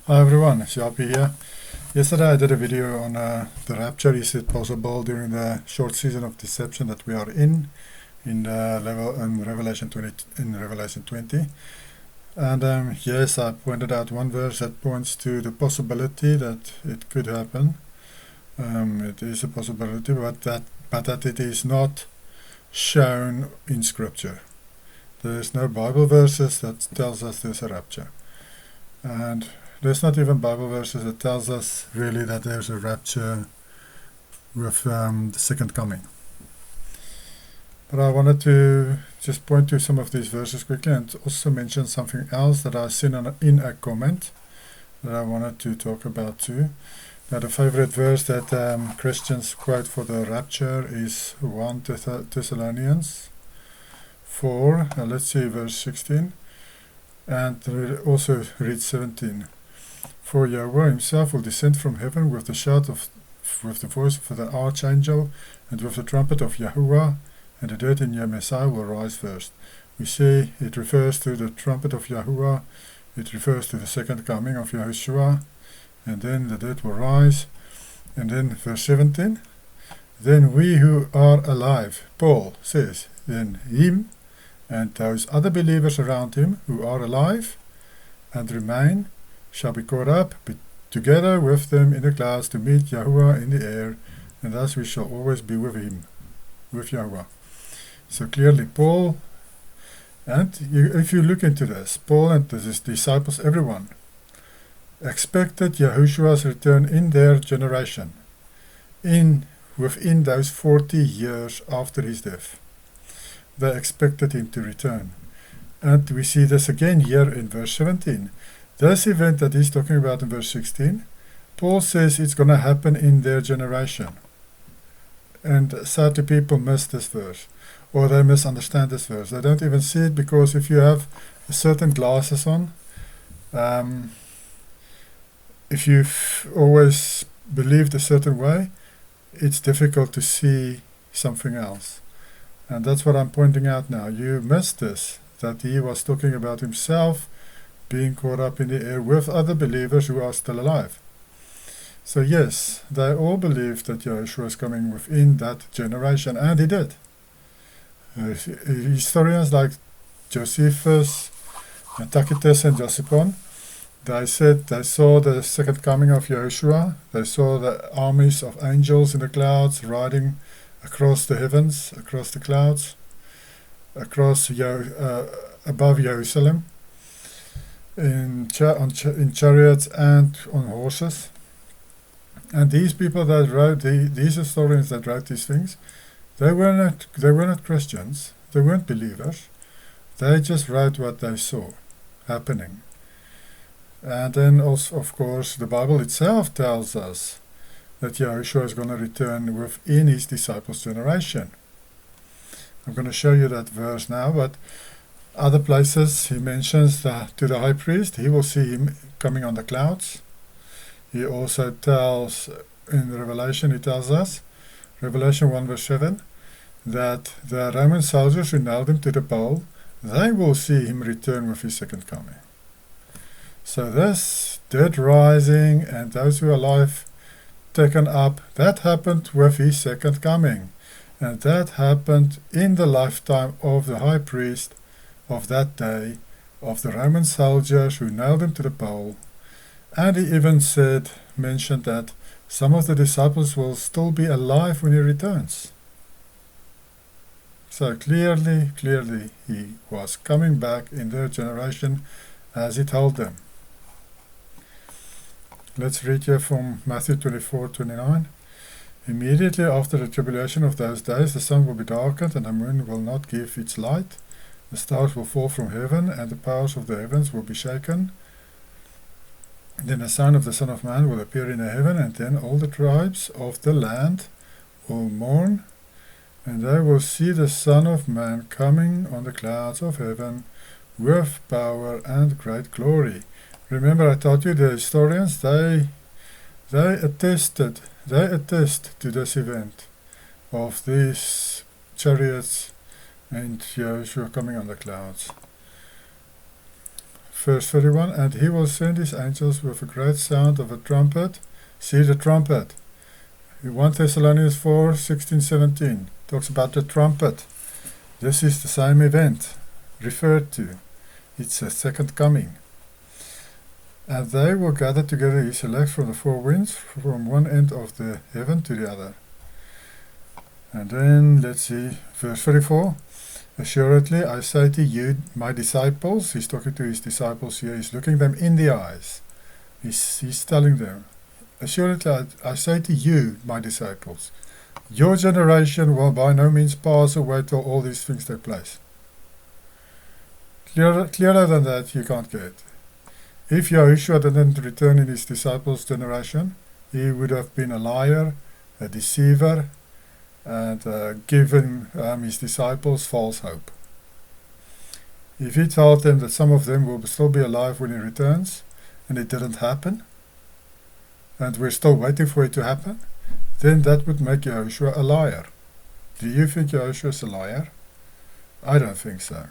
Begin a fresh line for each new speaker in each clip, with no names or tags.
Hi everyone, it's Yapi here. Yesterday I did a video on the rapture. Is it possible during the short season of deception that we are in Revelation 20? And yes, I pointed out one verse that points to the possibility that it could happen. It is a possibility, but that it is not shown in Scripture. There is no Bible verses that tells us there's a rapture, and there's not even Bible verses that tells us really that there's a rapture with the second coming. But I wanted to just point to some of these verses quickly and also mention something else that I've seen in a comment that I wanted to talk about too. Now, the favorite verse that Christians quote for the rapture is 1 Thessalonians 4, let's see, verse 16, and also read 17. For Yahweh himself will descend from heaven with the voice of the archangel, and with the trumpet of Yahuwah, and the dead in your Messiah will rise first. We see it refers to the trumpet of Yahuwah, it refers to the second coming of Yahushua, and then the dead will rise. And then verse 17, then we who are alive, Paul says, then him and those other believers around him who are alive and remain shall be caught up together with them in the clouds to meet Yahuwah in the air, and thus we shall always be with him, with Yahuwah. So clearly Paul, and if you look into this, Paul and his disciples, everyone, expected Yahushua's return in their generation, within those 40 years after his death. They expected him to return. And we see this again here in verse 17. This event that he's talking about in verse 16, Paul says it's going to happen in their generation. And sadly people miss this verse, or they misunderstand this verse. They don't even see it, because if you have certain glasses on, if you've always believed a certain way, it's difficult to see something else. And that's what I'm pointing out now. You missed this, that he was talking about himself being caught up in the air with other believers who are still alive. So yes, they all believed that Yahshua is coming within that generation, and he did. Historians like Josephus, Tacitus, and Josephon, they said they saw the second coming of Yahshua. They saw the armies of angels in the clouds riding across the heavens, across the clouds, above Jerusalem, in chariots and on horses. And these people that wrote these historians that wrote these things, they were not Christians, they weren't believers. They just wrote what they saw happening. And then also, of course, the Bible itself tells us that Yahushua is going to return within his disciples' generation. I'm going to show you that verse now, but other places he mentions that to the high priest, he will see him coming on the clouds. He also tells in Revelation, he tells us, Revelation 1 verse 7, that the Roman soldiers who nailed him to the pole, they will see him return with his second coming. So this dead rising and those who are alive taken up, that happened with his second coming. And that happened in the lifetime of the high priest of that day, of the Roman soldiers who nailed him to the pole. And he even mentioned that some of the disciples will still be alive when he returns. So clearly he was coming back in their generation as he told them. Let's read here from Matthew 24:29. Immediately after the tribulation of those days, the sun will be darkened, and the moon will not give its light. The stars will fall from heaven, and the powers of the heavens will be shaken. Then the sign of the Son of Man will appear in the heaven, and then all the tribes of the land will mourn, and they will see the Son of Man coming on the clouds of heaven with power and great glory. Remember, I told you the historians, they attest to this event of these chariots and Yahshua coming on the clouds. verse 31, and he will send his angels with a great sound of a trumpet. See the trumpet. 1 Thessalonians 4, 16, 17 talks about the trumpet. This is the same event referred to. It's a second coming. And they will gather together his elect from the four winds, from one end of the heaven to the other. And then, let's see, verse 34. Assuredly, I say to you, my disciples, he's talking to his disciples here, he's looking them in the eyes. He's telling them, assuredly, I say to you, my disciples, your generation will by no means pass away till all these things take place. Clearer than that, you can't get. If Yahushua didn't return in his disciples' generation, he would have been a liar, a deceiver, and given his disciples false hope. If he told them that some of them will still be alive when he returns, and it didn't happen, and we're still waiting for it to happen, then that would make Yahushua a liar. Do you think Yahushua is a liar? I don't think so.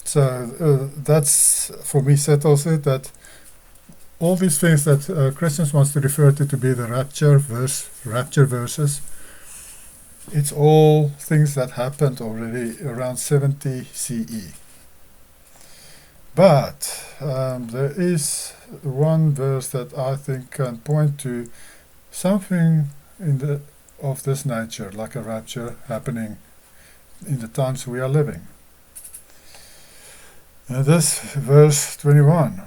So that's, for me, settles it, that all these things that Christians want to refer to be the rapture verses, it's all things that happened already around 70 CE. But there is one verse that I think can point to something of this nature, like a rapture happening in the times we are living. And this verse 21.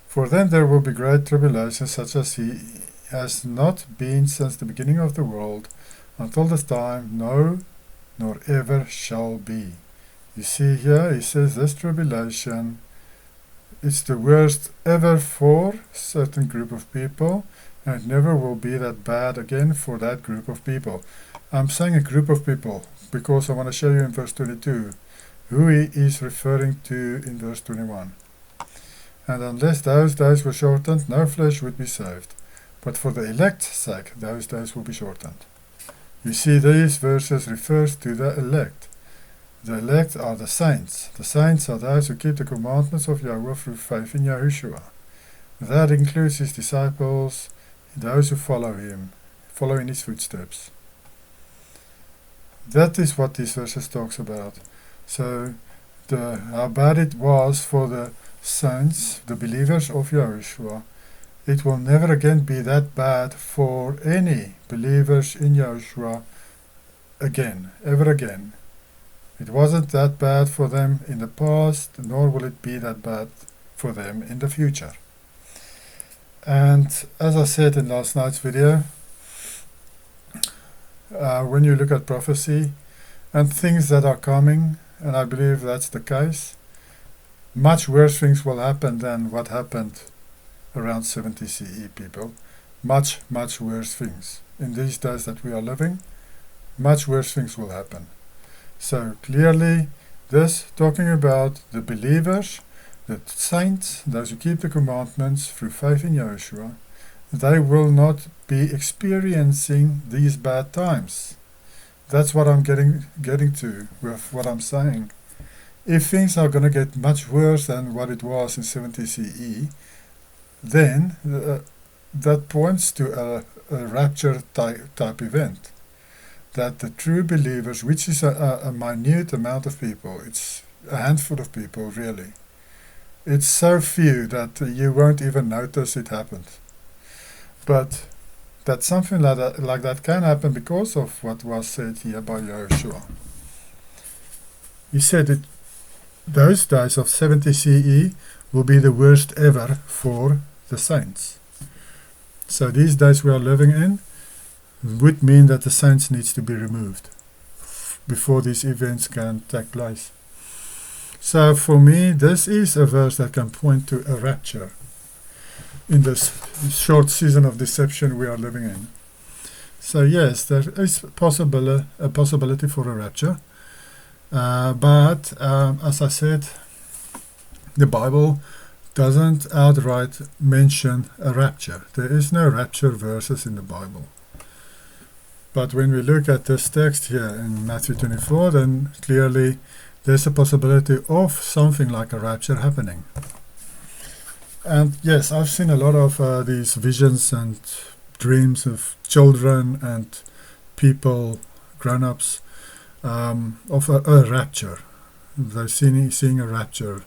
For then there will be great tribulation, such as he has not been since the beginning of the world, until this time, no, nor ever shall be. You see here, he says this tribulation, it's the worst ever for a certain group of people, and it never will be that bad again for that group of people. I'm saying a group of people because I want to show you in verse 22 who he is referring to in verse 21. And unless those days were shortened, no flesh would be saved. But for the elect's sake, those days will be shortened. You see, these verses refers to the elect. The elect are the saints. The saints are those who keep the commandments of Yahweh through faith in Yahushua. That includes his disciples, those who follow him, follow in his footsteps. That is what these verses talks about. So, how bad it was for the saints, the believers of Yahushua, it will never again be that bad for any believers in Yahushua again, ever again. It wasn't that bad for them in the past, nor will it be that bad for them in the future. And as I said in last night's video, when you look at prophecy and things that are coming, and I believe that's the case, much worse things will happen than what happened around 70 CE, people. Much, much worse things. In these days that we are living, much worse things will happen. So clearly, this talking about the believers, the saints, those who keep the commandments through faith in Yahushua, they will not be experiencing these bad times. That's what I'm getting to with what I'm saying. If things are going to get much worse than what it was in 70 CE, then that points to a rapture type event. That the true believers, which is a minute amount of people, it's a handful of people really. It's so few that you won't even notice it happened. But that something like that can happen because of what was said here by Yahushua. He said that those days of 70 CE will be the worst ever for the saints. So these days we are living in would mean that the saints needs to be removed before these events can take place. So for me, this is a verse that can point to a rapture in this short season of deception we are living in. So yes, there is a possibility for a rapture. But as I said, the Bible doesn't outright mention a rapture. There is no rapture verses in the Bible. But when we look at this text here in Matthew 24, then clearly there's a possibility of something like a rapture happening. And yes, I've seen a lot of these visions and dreams of children and people, grown-ups, of a rapture. They're seeing a rapture.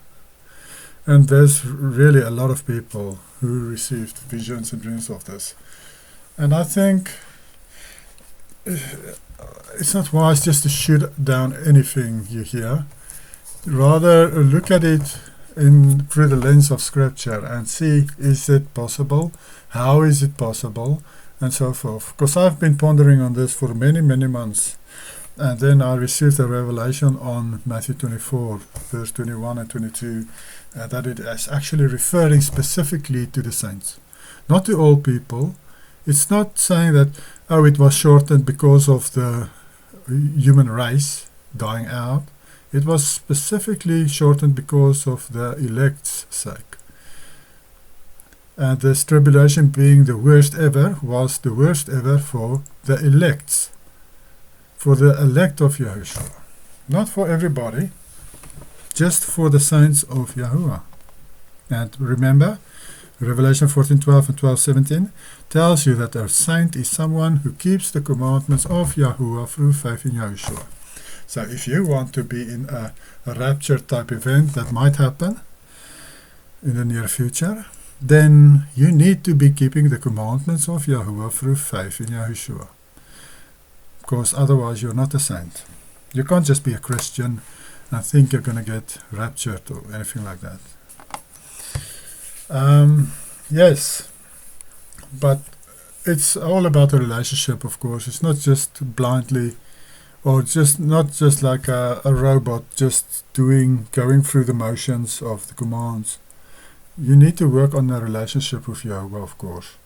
And there's really a lot of people who received visions and dreams of this. And I think it's not wise just to shoot down anything you hear. Rather, look at it through the lens of Scripture and see, is it possible? How is it possible? And so forth. Because I've been pondering on this for many, many months. And then I received a revelation on Matthew 24, verse 21 and 22, that it is actually referring specifically to the saints, not to all people. It's not saying that, oh, it was shortened because of the human race dying out. It was specifically shortened because of the elect's sake. And this tribulation being the worst ever was the worst ever for the elects. For the elect of Yahushua. Not for everybody, just for the saints of Yahuwah. And remember, Revelation 14:12 and 12:17 tells you that a saint is someone who keeps the commandments of Yahuwah through faith in Yahushua. So if you want to be in a rapture type event that might happen in the near future, then you need to be keeping the commandments of Yahuwah through faith in Yahushua. Because otherwise you're not a saint. You can't just be a Christian and think you're going to get raptured or anything like that. Yes, but it's all about a relationship, of course. It's not just blindly, or just not just like a robot just going through the motions of the commands. You need to work on a relationship with Yahweh, of course.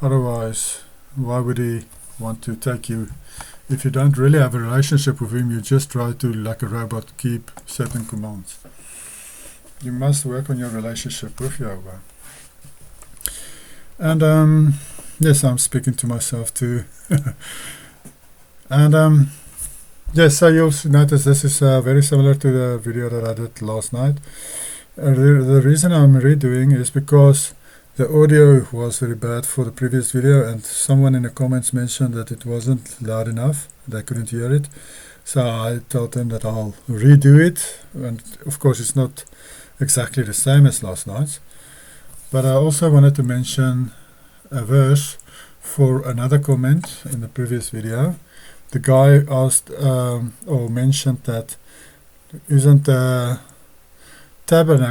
Otherwise, why would he want to take you? If you don't really have a relationship with him, you just try to, like a robot, keep certain commands. You must work on your relationship with Yahweh. And yes, I'm speaking to myself too. And yes, so you'll notice this is very similar to the video that I did last night. The reason I'm redoing is because the audio was very bad for the previous video, and someone in the comments mentioned that it wasn't loud enough, they couldn't hear it. So I told them that I'll redo it, and of course it's not exactly the same as last night's. But I also wanted to mention a verse for another comment in the previous video. The guy asked or mentioned that isn't the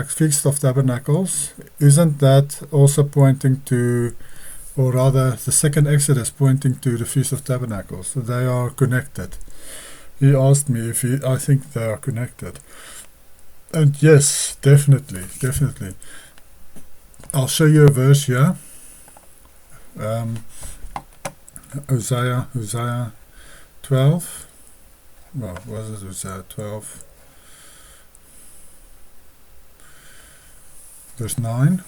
Feast of Tabernacles, isn't that also pointing to, or rather the second Exodus pointing to the Feast of Tabernacles? So they are connected. He asked me if I think they are connected. And yes, definitely. I'll show you a verse here. Hosea 12. Well, was it Hosea 12? Verse 9.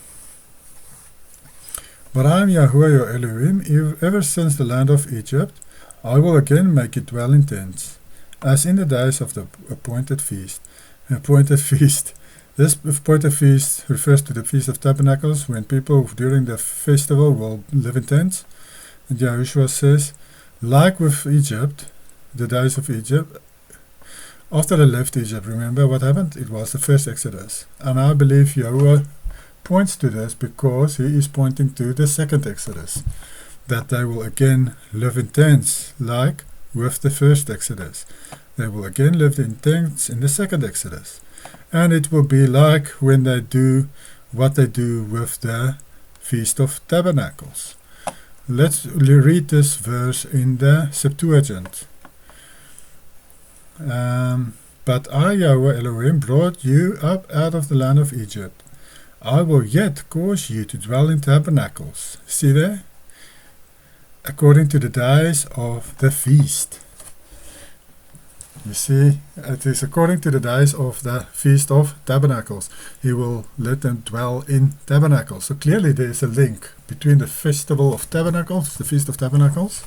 But I am Yahuwah your Elohim, ever since the land of Egypt, I will again make you dwell in tents, as in the days of the appointed feast. This appointed feast refers to the Feast of Tabernacles, when people during the festival will live in tents. And Yahushua says, like with Egypt, the days of Egypt, after they left Egypt, remember what happened? It was the first Exodus. And I believe Yahuwah points to this because he is pointing to the second Exodus, that they will again live in tents, like with the first Exodus. They will again live in tents in the second Exodus. And it will be like when they do what they do with the Feast of Tabernacles. Let's read this verse in the Septuagint. But I, Yahweh Elohim, brought you up out of the land of Egypt. I will yet cause you to dwell in tabernacles. See there? According to the days of the feast. You see, it is according to the days of the Feast of Tabernacles. He will let them dwell in tabernacles. So clearly there is a link between the Festival of Tabernacles, the Feast of Tabernacles,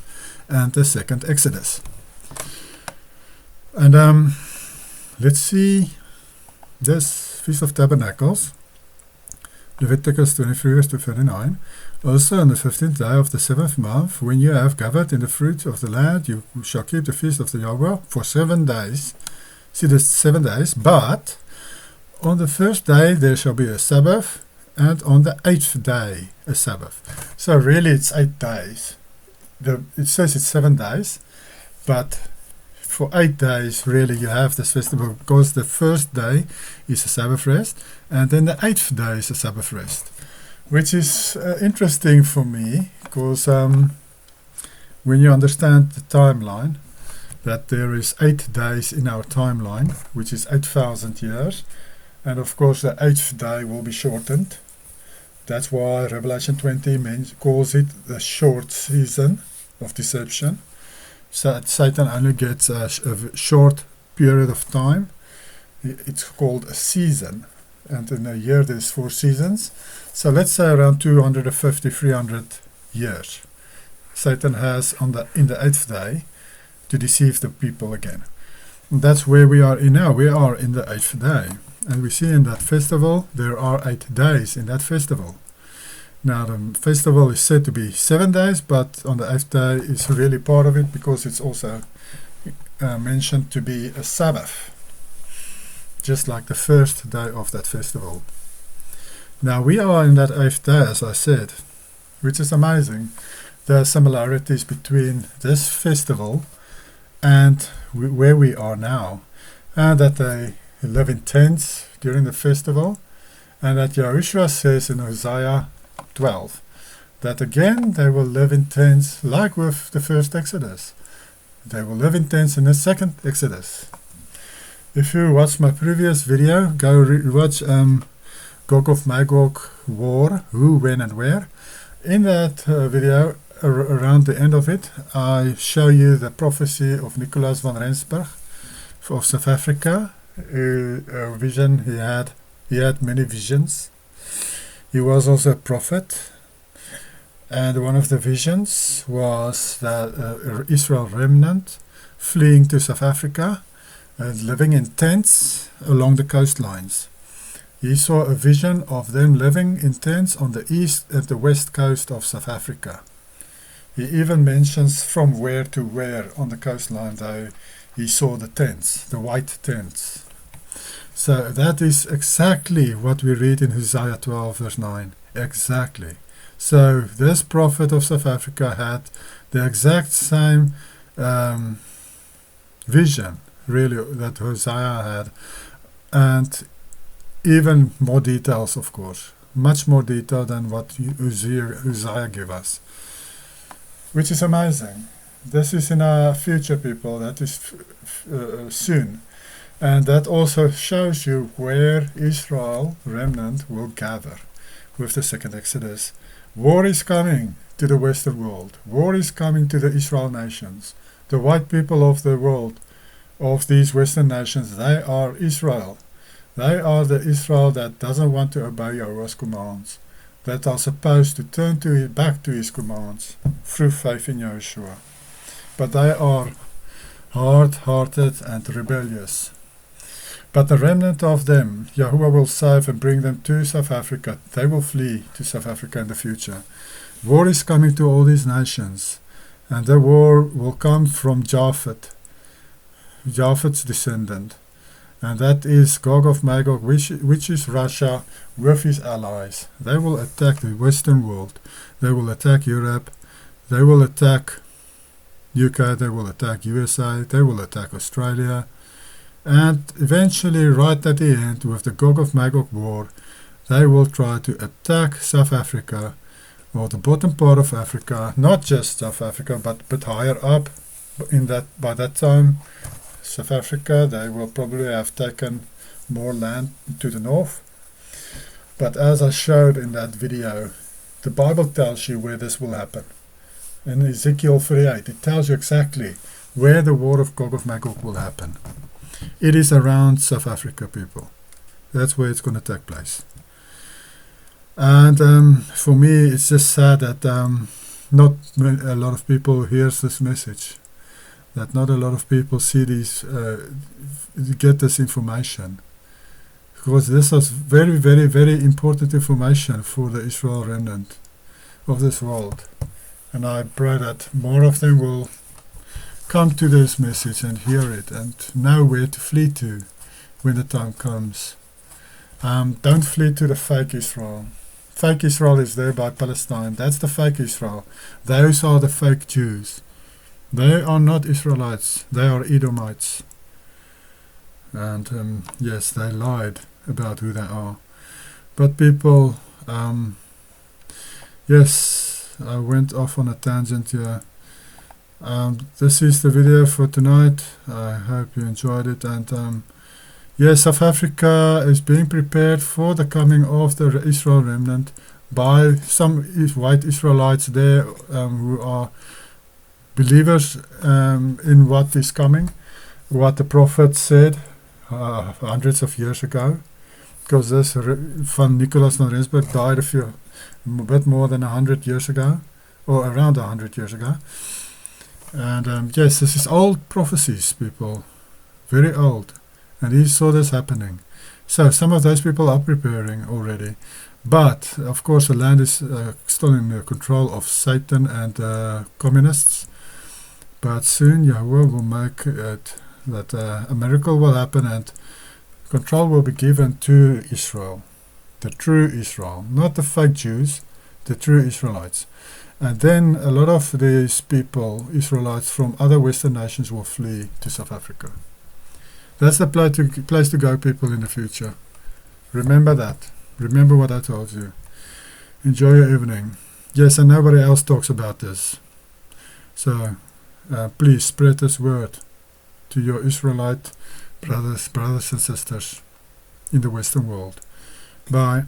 and the second Exodus. And let's see this Feast of Tabernacles, Leviticus 23 verse 39. Also on the 15th day of the 7th month, when you have gathered in the fruit of the land, you shall keep the feast of the Yahweh for 7 days. See, there's 7 days, but on the first day there shall be a Sabbath, and on the 8th day a Sabbath. So really it's 8 days. It says it's 7 days, but for 8 days really you have this festival, because the first day is a Sabbath rest, and then the 8th day is a Sabbath rest, which is interesting for me, because when you understand the timeline, that there is 8 days in our timeline, which is 8,000 years, and of course the 8th day will be shortened. That's why Revelation 20 calls it the short season of deception. So Satan only gets a short period of time. It's called a season, and in a year there's 4 seasons. So let's say around 250, 300 years Satan has in the 8th day to deceive the people again. And that's where we are in now. We are in the 8th day, and we see in that festival there are 8 days in that festival. Now the festival is said to be 7 days, but on the 8th day is really part of it, because it's also mentioned to be a Sabbath, just like the first day of that festival. Now we are in that 8th day, as I said, which is amazing. There are similarities between this festival and where we are now, and that they live in tents during the festival, and that Yahushua says in Hosea 12 that again they will live in tents, like with the first Exodus. They will live in tents in the second Exodus. If you watch my previous video, go watch Gog of Magog War, Who, When and Where. In that video, around the end of it, I show you the prophecy of Nicolaas van Rensburg of South Africa, a vision he had. He had many visions. He was also a prophet, and one of the visions was that Israel remnant fleeing to South Africa and living in tents along the coastlines. He saw a vision of them living in tents on the east and the west coast of South Africa. He even mentions from where to where on the coastline he saw the tents, the white tents. So that is exactly what we read in Hosea 12 verse 9. Exactly. So this prophet of South Africa had the exact same vision, really, that Hosea had, and even more details, of course, much more detail than what Hosea gave us, which is amazing. This is in our future, people. That is soon. And that also shows you where Israel remnant will gather with the second Exodus. War is coming to the Western world. War is coming to the Israel nations. The white people of the world, of these Western nations, they are Israel. They are the Israel that doesn't want to obey Yahweh's commands, that are supposed to turn back to his commands through faith in Yahushua. But they are hard-hearted and rebellious. But the remnant of them, Yahuwah will save and bring them to South Africa. They will flee to South Africa in the future. War is coming to all these nations, and the war will come from Japhet's descendant, and that is Gog of Magog, which is Russia with his allies. They will attack the Western world. They will attack Europe. They will attack UK. They will attack USA. They will attack Australia. And eventually, right at the end, with the Gog of Magog war, they will try to attack South Africa, or the bottom part of Africa, not just South Africa, but higher up. By that time, South Africa, they will probably have taken more land to the north. But as I showed in that video, the Bible tells you where this will happen. In Ezekiel 38, it tells you exactly where the war of Gog of Magog will happen. It is around South Africa, people. That's where it's going to take place. And for me, it's just sad that not a lot of people hears this message. that not a lot of people see these, get this information. Because this is very, very, very important information for the Israel remnant of this world. And I pray that more of them will come to this message and hear it and know where to flee to when the time comes. Don't flee to the fake Israel. Fake Israel is there by Palestine. That's the fake Israel. Those are the fake Jews. They are not Israelites. They are Edomites. And yes, they lied about who they are. But people, yes, I went off on a tangent here. This is the video for tonight. I hope you enjoyed it. And yes, South Africa is being prepared for the coming of the Israel remnant by some white Israelites there who are believers in what is coming, what the prophet said hundreds of years ago. Because this van Nicolaas van Rensburg died a bit more than 100 years ago, or around 100 years ago. And yes, this is old prophecies, people, very old. And he saw this happening. So some of those people are preparing already. But, of course, the land is still in the control of Satan and communists. But soon Yahweh will make it that a miracle will happen and control will be given to Israel. The true Israel. Not the fake Jews, the true Israelites. And then a lot of these people, Israelites from other Western nations, will flee to South Africa. That's the place to go, people, in the future. Remember that. Remember what I told you. Enjoy your evening. Yes, and nobody else talks about this. So please spread this word to your Israelite brothers and sisters in the Western world. Bye.